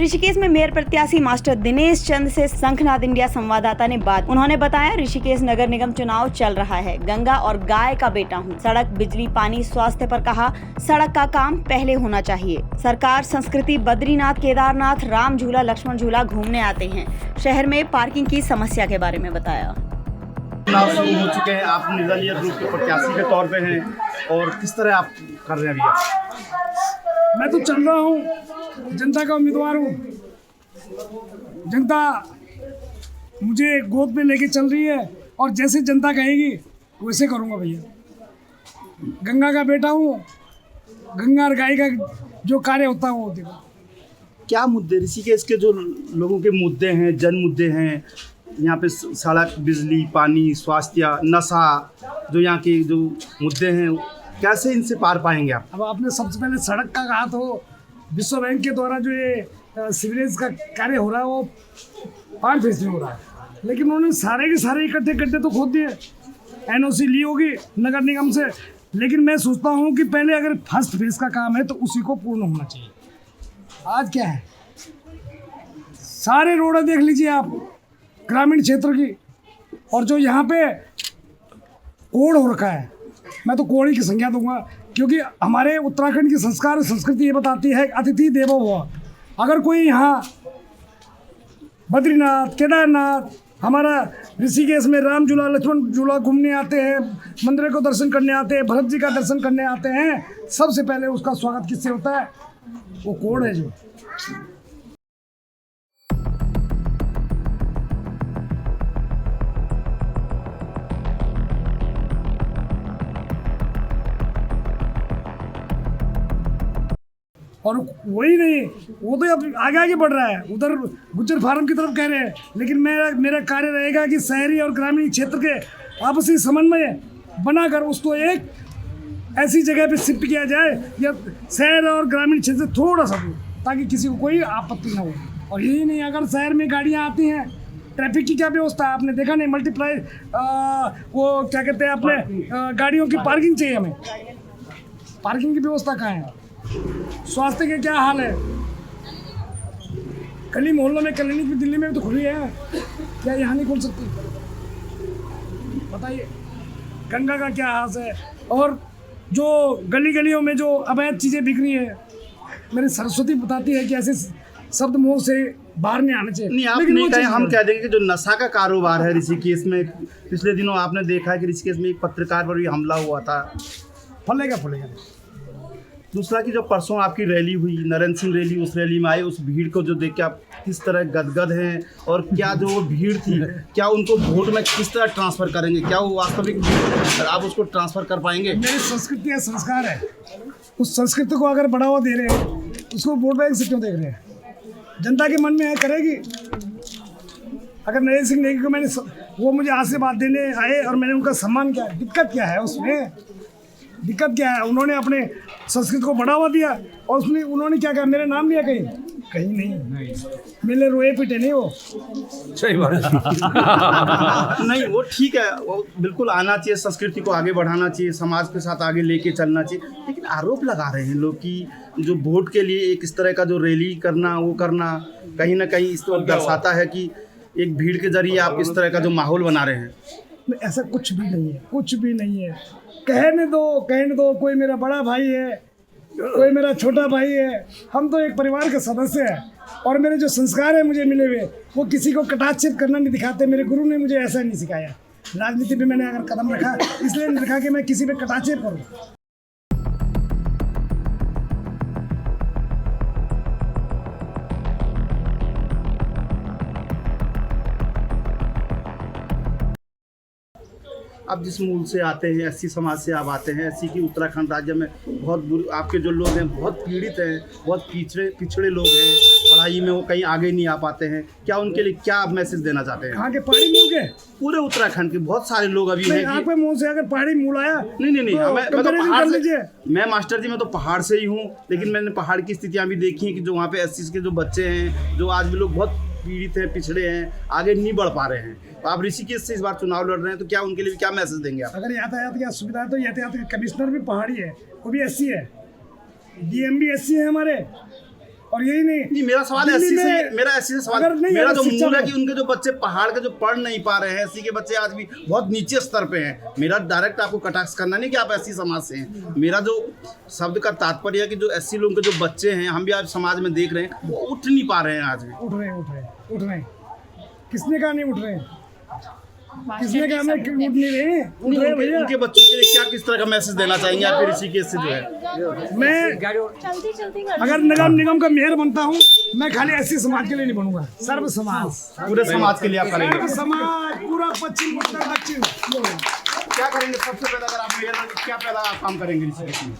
ऋषिकेश में मेयर प्रत्याशी मास्टर दिनेश चंद से शंखनाद इंडिया संवाददाता ने बात। उन्होंने बताया, ऋषिकेश नगर निगम चुनाव चल रहा है। गंगा और गाय का बेटा हूँ। सड़क, बिजली, पानी, स्वास्थ्य पर कहा सड़क का काम पहले होना चाहिए। सरकार संस्कृति, बद्रीनाथ, केदारनाथ, राम झूला, लक्ष्मण झूला घूमने आते हैं। शहर में पार्किंग की समस्या के बारे में बताया। चुनाव शुरू हो चुके हैं, आप निर्दलीय रूप के प्रत्याशी के तौर पे हैं और किस तरह आप कर रहे हैं भैया? मैं तो चल रहा हूँ, जनता का उम्मीदवार हूँ। जनता मुझे गोद में लेके चल रही है और जैसे जनता कहेगी वैसे करूँगा भैया। गंगा का बेटा हूँ, गंगा और गाय का जो कार्य होता है वो देखो। क्या मुद्दे ऋषिकेश के जो लोगों के मुद्दे हैं, जन मुद्दे हैं, यहाँ पे सड़क, बिजली, पानी, स्वास्थ्य, नशा, जो यहाँ के जो मुद्दे हैं, कैसे इनसे पार पाएंगे आप? अब आपने सबसे पहले सड़क का कहा, तो विश्व बैंक के द्वारा जो ये सीवरेज का कार्य हो रहा है वो 5 फेज में हो रहा है, लेकिन उन्होंने सारे के सारे इकट्ठे गड्ढे तो खोद दिए। NOC ली होगी नगर निगम से, लेकिन मैं सोचता हूँ कि पहले अगर फर्स्ट फेज का काम है तो उसी को पूर्ण होना चाहिए। आज क्या है, सारे रोड देख लीजिए आप ग्रामीण क्षेत्र की, और जो यहाँ पे कोड हो रखा है, मैं तो कोड की संज्ञा दूंगा, क्योंकि हमारे उत्तराखंड की संस्कार और संस्कृति ये बताती है अतिथि देवो भव। अगर कोई यहाँ बद्रीनाथ, केदारनाथ, हमारा ऋषिकेश में राम झूला, लक्ष्मण झूला घूमने आते हैं, मंदिर को दर्शन करने आते हैं, भरत जी का दर्शन करने आते हैं, सबसे पहले उसका स्वागत किससे होता है? वो कोड है जो। और वही नहीं, वो तो अब आगे आगे बढ़ रहा है, उधर गुज्जर फार्म की तरफ कह रहे हैं, लेकिन मेरा कार्य रहेगा कि शहरी और ग्रामीण क्षेत्र के आपसी समन्वय बनाकर उसको एक ऐसी जगह पे शिफ्ट किया जाए या शहर और ग्रामीण क्षेत्र से थोड़ा सा दूर, ताकि किसी को कोई आपत्ति ना हो। और यही नहीं, अगर शहर में गाड़ियाँ आती हैं, ट्रैफिक की क्या व्यवस्था है आपने देखा नहीं? मल्टीप्लाई वो क्या कहते हैं, अपने गाड़ियों की पार्किंग चाहिए हमें। पार्किंग की व्यवस्था कहाँ है? स्वास्थ्य के क्या हाल है? गली मोहल्लों में क्लिनिक भी दिल्ली में तो खुली है, क्या यहाँ नहीं खुल सकती? बताइए। गंगा का क्या हाल है? और जो गली गलियों में जो अवैध चीज़ें बिक रही है, मेरी सरस्वती बताती है कि ऐसे शब्द मुंह से बाहर नहीं आना चाहिए। नहीं, आप नहीं कहें, हम कह देंगे कि जो नशा का कारोबार है ऋषिकेश में, पिछले दिनों आपने देखा है कि ऋषिकेश में एक पत्रकार पर भी हमला हुआ था। फलेगा। दूसरा कि जो परसों आपकी रैली हुई, नरेंद्र सिंह रैली, उस रैली में आए, उस भीड़ को जो देख के आप किस तरह गदगद हैं, और क्या जो वो भीड़ थी, क्या उनको वोट में किस तरह ट्रांसफ़र करेंगे? क्या वो वास्तविक आप उसको ट्रांसफ़र कर पाएंगे? मेरी संस्कृति है, संस्कार है, उस संस्कृति को अगर बढ़ावा दे रहे हैं, उसको वोट बैंक से क्यों देख रहे हैं? जनता के मन में है, करेगी। अगर नरेंद्र सिंह नेगी को मैंने वो मुझे आशीर्वाद देने आए और मैंने उनका सम्मान किया, दिक्कत क्या है उसमें? दिक्कत क्या है? उन्होंने अपने संस्कृति को बढ़ावा दिया और उसमें उन्होंने क्या कहा? मेरा नाम लिया कहीं नहीं। मेरे रोए पिटे नहीं वो। सही बात नहीं, वो ठीक है, वो बिल्कुल आना चाहिए, संस्कृति को आगे बढ़ाना चाहिए, समाज के साथ आगे लेके चलना चाहिए। लेकिन आरोप लगा रहे हैं लोग कि जो वोट के लिए एक इस तरह का जो रैली करना, वो करना कहीं ना कहीं इस तरह दर्शाता है कि एक भीड़ के जरिए आप इस तरह का जो माहौल बना रहे हैं। ऐसा कुछ भी नहीं है, कुछ भी नहीं है। कहने दो। कोई मेरा बड़ा भाई है, कोई मेरा छोटा भाई है, हम तो एक परिवार के सदस्य हैं। और मेरे जो संस्कार है मुझे मिले हुए, वो किसी को कटाक्षेप करना नहीं दिखाते। मेरे गुरु ने मुझे ऐसा नहीं सिखाया। राजनीति में मैंने अगर कदम रखा, इसलिए नहीं रखा कि मैं किसी पे कटाक्षेप करूँ। आप जिस मूल से आते हैं, SC समाज से आप आते हैं, SC की उत्तराखंड राज्य में बहुत आपके जो लोग हैं बहुत पीड़ित हैं, बहुत पिछड़े लोग हैं, पढ़ाई में वो कहीं आगे नहीं आ पाते हैं। क्या उनके लिए क्या आप मैसेज देना चाहते हैं? कहाँ के पहाड़ी मूल के? पूरे उत्तराखंड के बहुत सारे लोग अभी हैं। आपके मुँह से अगर पहाड़ी मूल आया? नहीं, तो मैं तो पहाड़ से, मैं मास्टर जी, मैं तो पहाड़ से ही हूँ, लेकिन मैंने पहाड़ की स्थितियाँ भी देखी हैं कि जो वहाँ पे SC के जो बच्चे हैं, जो आज भी लोग बहुत पीड़ित हैं, पिछड़े हैं, आगे नहीं बढ़ पा रहे हैं। तो आप ऋषिकेश से इस बार चुनाव लड़ रहे हैं, तो क्या उनके लिए क्या मैसेज देंगे आप? अगर यातायात की सुविधा है तो यातायात कमिश्नर भी पहाड़ी है, वो भी SC है, DM भी SC है हमारे, और यही नहीं, मेरा सवाल दिल्ली एससी से, में मेरा एससी से सवाल, अगर नहीं मेरा अगर जो शिक्षा मूल है में- कि उनके जो बच्चे पहाड़ के जो पढ़ नहीं पा रहे हैं, एससी के बच्चे आज भी बहुत नीचे स्तर पे हैं। मेरा डायरेक्ट आपको कटाक्ष करना नहीं कि आप एससी समाज से हैं, मेरा जो शब्द का तात्पर्य है कि जो एससी लोगों के जो बच्चे हैं, हम भी आज समाज में देख रहे हैं, वो उठ नहीं पा रहे हैं आज भी। उठ रहे हैं। किसने कहा नहीं उठ रहे हैं? किसने कहा नहीं उठ नहीं रहे? उठ रहे हैं भैया। उनके बच्चों के लिए क्या किस तरह का मैसेज देना चाहेंगे आप ऋषिकेश से जो है? मैं अगर नगर निगम का मेयर बनता हूँ, मैं खाली एससी समाज के लिए नहीं बनूंगा, सर्व समाज, पूरे समाज के लिए आप सर्व करेंगे, समाज, पूरा पश्चिम उत्तर दक्षिण। क्या करेंगे? सबसे पहले अगर आप मेयर बने, क्या पहला आप काम करेंगे ऋषिकेश में?